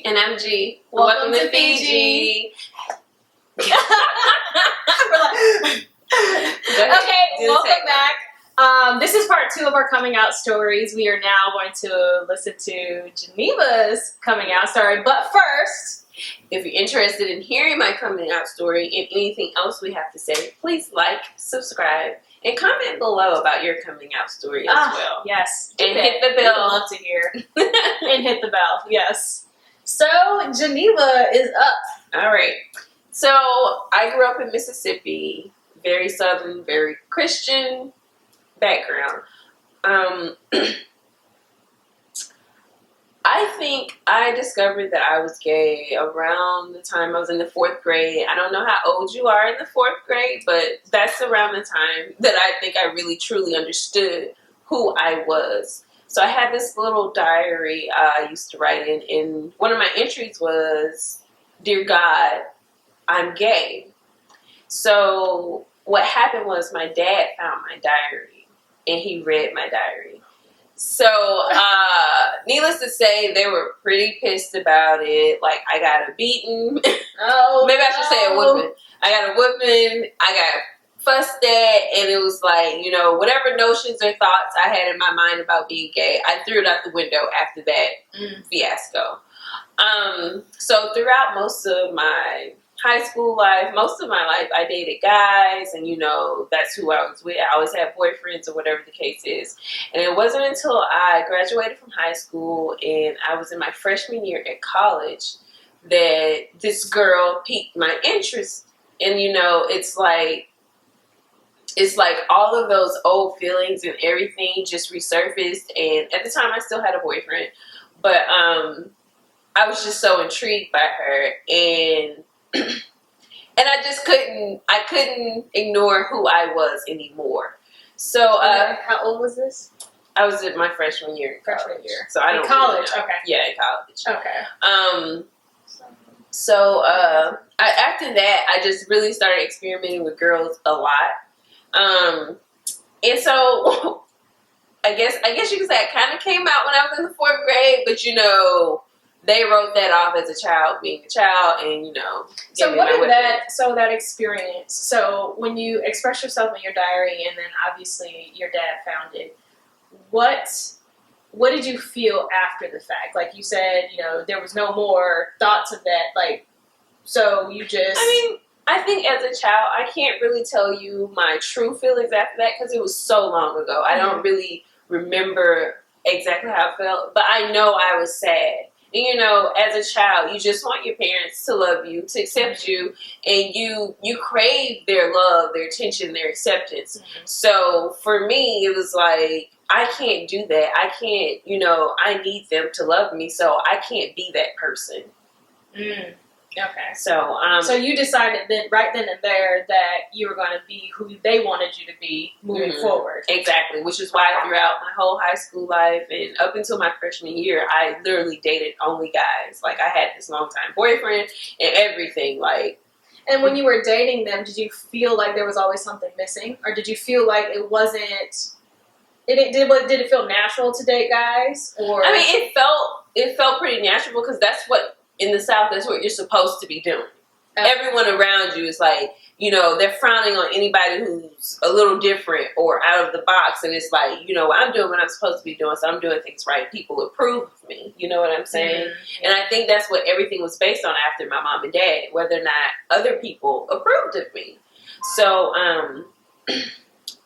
And I'm G. Welcome to Fiji. We're Okay, welcome back. This is part 2 of our coming out stories. We are now going to listen to Geneva's coming out story. But first, if you're interested in hearing my coming out story and anything else we have to say, please like, subscribe, and comment below about your coming out story as well. Yes. And hit the bell. I'd love to hear. And hit the bell, yes. So, Geneva is up. All right. So, I grew up in Mississippi, very Southern, very Christian background. I think I discovered that I was gay around the time I was in the 4th grade. I don't know how old you are in the 4th grade, but that's around the time that I think I really truly understood who I was. So I had this little diary I used to write in, and one of my entries was, "Dear God, I'm gay." So what happened was my dad found my diary, and he read my diary. So, needless to say, they were pretty pissed about it. Like, I got a beating. Oh, maybe I should say a whooping. I got a whooping. I got fussed at, and it was like, you know, whatever notions or thoughts I had in my mind about being gay, I threw it out the window after that fiasco. So throughout most of my high school life, most of my life, I dated guys, and you know, that's who I was with. I always had boyfriends or whatever the case is. And it wasn't until I graduated from high school and I was in my freshman year at college that this girl piqued my interest. And you know, it's like all of those old feelings and everything just resurfaced. And at the time I still had a boyfriend, but I was just so intrigued by her, and I just couldn't ignore who I was anymore. So how old was this? I was in my freshman year. So I don't in college. Really know. Okay. Yeah, in college. Okay. So after that, I just really started experimenting with girls a lot. And so I guess you could say I kind of came out when I was in the 4th grade, but you know, they wrote that off as a child being a child, and you know. So what did that experience? So when you express yourself in your diary, and then obviously your dad found it, what did you feel after the fact? Like you said, you know, there was no more thoughts of that. Like, so you just. I mean, I think as a child, I can't really tell you my true feelings after that because it was so long ago. I don't really remember exactly how I felt, but I know I was sad. And you know, as a child, you just want your parents to love you, to accept you, and you crave their love, their attention, their acceptance. So for me, it was like, I can't do that. I can't, you know, I need them to love me, so I can't be that person. Okay. So you decided then, right then and there, that you were going to be who they wanted you to be moving forward. Exactly, which is why throughout my whole high school life and up until my freshman year, I literally dated only guys. Like, I had this long-time boyfriend and everything. Like, and when you were dating them, did you feel like there was always something missing, or did you feel like it wasn't? Did it feel natural to date guys? Or I mean, it felt pretty natural because that's what. In the South, that's what you're supposed to be doing. Okay. Everyone around you is like, you know, they're frowning on anybody who's a little different or out of the box. And it's like, you know, I'm doing what I'm supposed to be doing, so I'm doing things right. People approve of me. You know what I'm saying? And I think that's what everything was based on after my mom and dad, whether or not other people approved of me. So,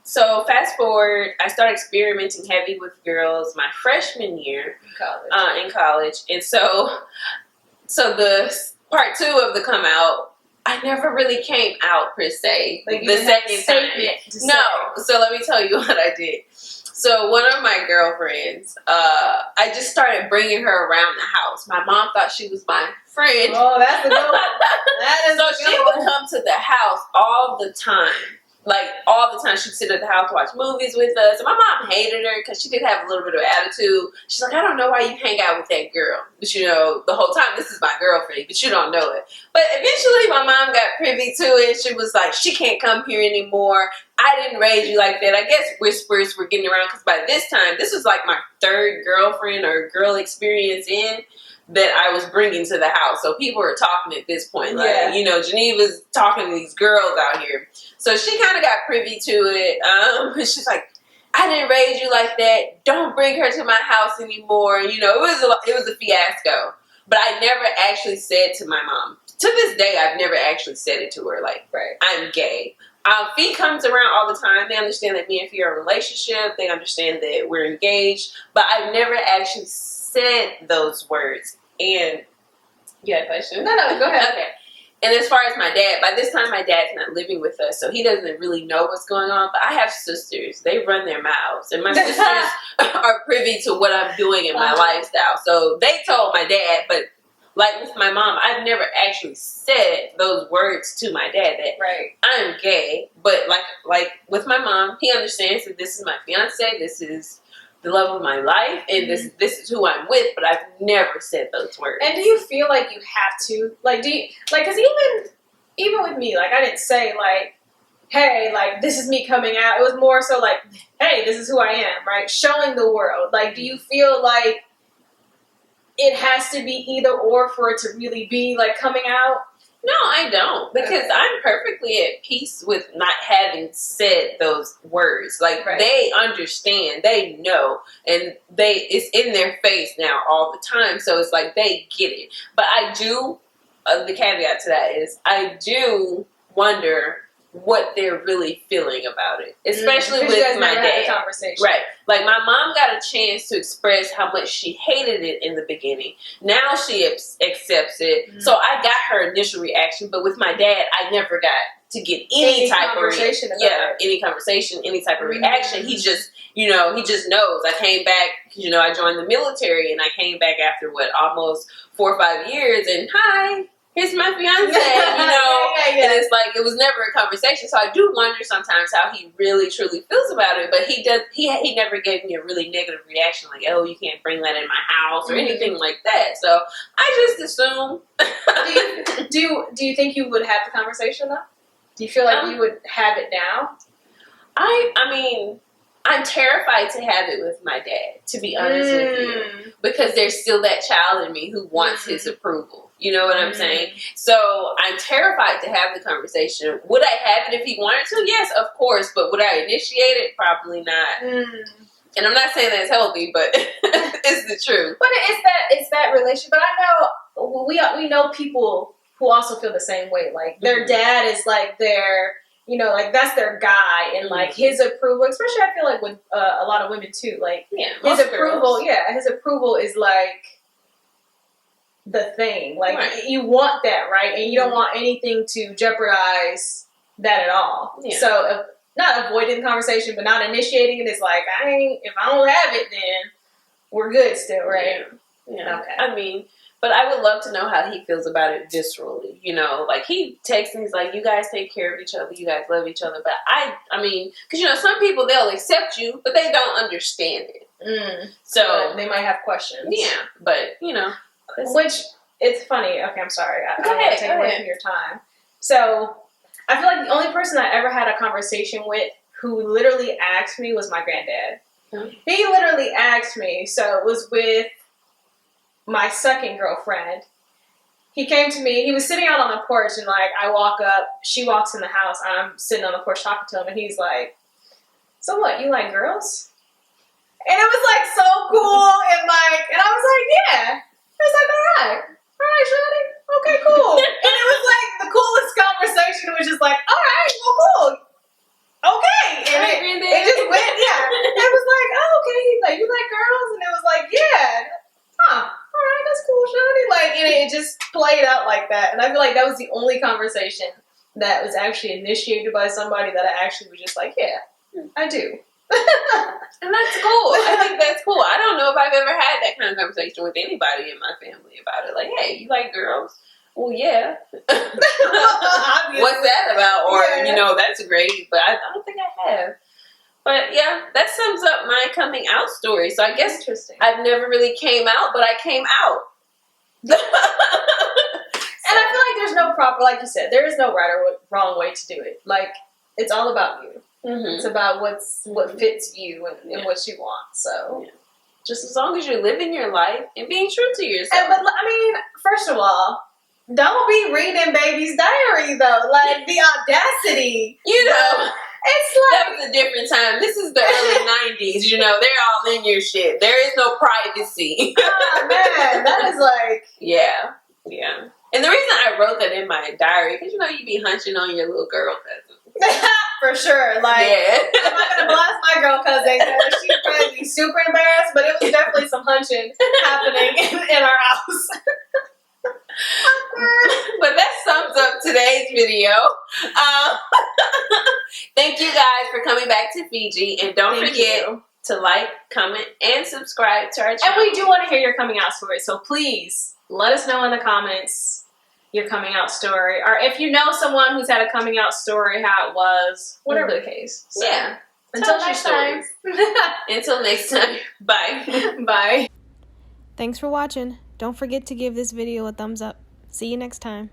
so fast forward, I started experimenting heavy with girls my freshman year in college. And so the part 2 of the come out, I never really came out per se. Like the second time. No. So let me tell you what I did. So one of my girlfriends, I just started bringing her around the house. My mom thought she was my friend. Oh, that's a good one. That is so she would come to the house all the time. Like, all the time, she'd sit at the house, watch movies with us. And my mom hated her because she did have a little bit of attitude. She's like, I don't know why you hang out with that girl. But, you know, the whole time, this is my girlfriend, but you don't know it. But eventually, my mom got privy to it. She was like, she can't come here anymore. I didn't raise you like that. I guess whispers were getting around because by this time, this was like my third girlfriend or girl experience that I was bringing to the house. So people were talking at this point. Like, Geneva's talking to these girls out here. So she kind of got privy to it. She's like, I didn't raise you like that. Don't bring her to my house anymore. It was a fiasco. But I never actually said to my mom. To this day, I've never actually said it to her. Like, I'm gay. Fee comes around all the time. They understand that me and Fee are in a relationship. They understand that we're engaged. But I've never actually said those words. And you had a question? No, go ahead. Okay. And as far as my dad, by this time my dad's not living with us, so he doesn't really know what's going on. But I have sisters. They run their mouths. And my sisters are privy to what I'm doing in my lifestyle. So they told my dad, but like with my mom, I've never actually said those words to my dad that I'm gay. But like with my mom, he understands that this is my fiance, this is the love of my life, and this is who I'm with, but I've never said those words. And do you feel like you have to? Like, because even with me, like, I didn't say, like, hey, like, this is me coming out. It was more so like, hey, this is who I am, right? Showing the world. Like, do you feel like it has to be either or for it to really be, like, coming out? No, I don't, because I'm perfectly at peace with not having said those words. Like, they understand, they know, and it's in their face now all the time, so it's like they get it. But I do, the caveat to that is, I do wonder what they're really feeling about it, especially with my dad. Had a conversation. Right. Like, my mom got a chance to express how much she hated it in the beginning. Now she accepts it. So I got her initial reaction, but with my dad, I never got to get any type conversation of any conversation, any type of reaction. He just, he just knows. I came back, I joined the military, and I came back after almost 4 or 5 years, and hi. Here's my fiance, and it's like, it was never a conversation. So I do wonder sometimes how he really, truly feels about it. But he never gave me a really negative reaction, like, oh, you can't bring that in my house or anything like that. So I just assume. Do you think you would have the conversation though? Do you feel like you would have it now? I mean, I'm terrified to have it with my dad, to be honest with you, because there's still that child in me who wants his approval. You know what I'm saying? So I'm terrified to have the conversation. Would I have it if he wanted to? Yes, of course. But would I initiate it? Probably not. And I'm not saying that's healthy, but it's the truth. But it's that relationship. But I know we know people who also feel the same way. Like, their dad is like their, like, that's their guy, and like his approval. Especially, I feel like with a lot of women too. Like, his approval. Girls. Yeah, his approval is like the thing. Like, you want that, right? And you don't want anything to jeopardize that at all. Yeah. So, not avoiding the conversation, but not initiating it is like, if I don't have it, then we're good still, right? Yeah. Okay. I mean, but I would love to know how he feels about it viscerally. Like, he texts me, he's like, you guys take care of each other, you guys love each other. But I mean, because, some people, they'll accept you, but they don't understand it. So they might have questions. Yeah, but, Which, it's funny. Okay, I'm sorry. I don't want to take away from your time. So, I feel like the only person I ever had a conversation with who literally asked me was my granddad. He literally asked me. So, it was with my second girlfriend. He came to me. He was sitting out on the porch, and like, I walk up. She walks in the house. I'm sitting on the porch talking to him, and he's like, "So what? You like girls?" And it was like so cool, and I was like, "Yeah." I was like, all right, shawty. Okay, cool. And it was like the coolest conversation. It was just like, all right, well, cool. Okay. And it just went, It was like, oh, okay. Like, you like girls? And it was like, yeah. Huh. All right, that's cool, shawty. Like, and it just played out like that. And I feel like that was the only conversation that was actually initiated by somebody that I actually was just like, yeah, I do. And that's cool. I think that's cool. I don't know if I've ever had that kind of conversation with anybody in my family about it. Like, hey, you like girls? Well, yeah. What's that about? Or, that's great. But I don't think I have. But, yeah, that sums up my coming out story. So I guess I've never really came out, but I came out. And I feel like there's no proper, like you said, there is no right or wrong way to do it. Like, it's all about you. It's about what fits you and what you want. So, just as long as you're living your life and being true to yourself. but I mean, first of all, don't be reading baby's diary though. Like the audacity, you know. It's like that was a different time. This is the early 90s. You know, they're all in your shit. There is no privacy. Oh man, that is like yeah. And the reason I wrote that in my diary, because you know you be hunching on your little girl cousin. For sure. Like, I'm not gonna blast my girl cousin. She'd probably be super embarrassed, but it was definitely some hunching happening in our house. But that sums up today's video. Thank you guys for coming back to Fiji, and don't forget to like, comment, and subscribe to our channel. And we do want to hear your coming out story, so please let us know in the comments your coming out story, or if you know someone who's had a coming out story, how it was, whatever the case. So, until next time. Until next time. Bye. Bye. Thanks for watching. Don't forget to give this video a thumbs up. See you next time.